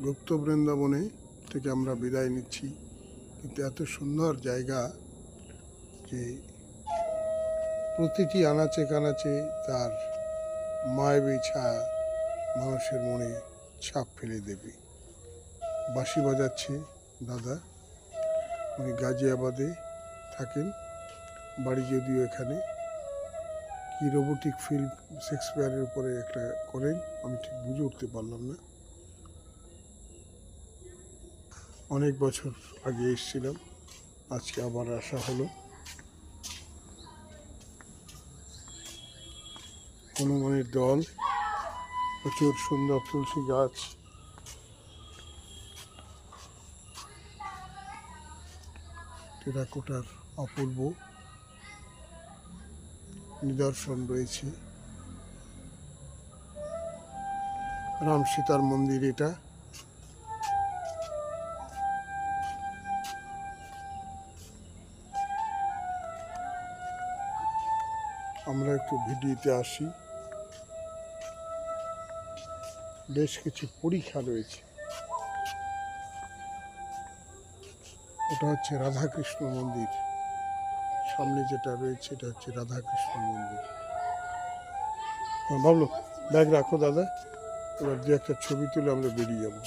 গুপ্ত বৃন্দাবনে থেকে আমরা বিদায় নিচ্ছি, কিন্তু এত সুন্দর জায়গা যে প্রতিটি আনাচে কানাচে তার মায়াবী ছায়া মানুষের মনে ছাপ ফেলে দেবে। বাঁশি বাজাচ্ছে দাদা, উনি গাজিয়াবাদে থাকেন, বাড়ি যদিও এখানে। কি রোবোটিক ফিল্ম শেক্সপিয়ারের উপরে একটা করেন, আমি ঠিক বুঝে উঠতে পারলাম না। অনেক বছর আগে এসেছিলাম, আজকে আবার আসা হলো। হনুমানের দল, প্রচুর সুন্দর তুলসী গাছ, টেরাকোটার অপূর্ব নিদর্শন রয়েছে। রাম সীতার মন্দির এটা। আমরা একটু ভিডিওতে আসি। বেশ কিছু পরীক্ষা রয়েছে। ওটা হচ্ছে রাধাকৃষ্ণ মন্দির, সামনে যেটা রয়েছে এটা হচ্ছে রাধাকৃষ্ণ মন্দির। হ্যাঁ বাবলু, ব্যাগ রাখো দাদা, এবার দু একটা ছবি তুলে আমরা বেরিয়ে যাবো।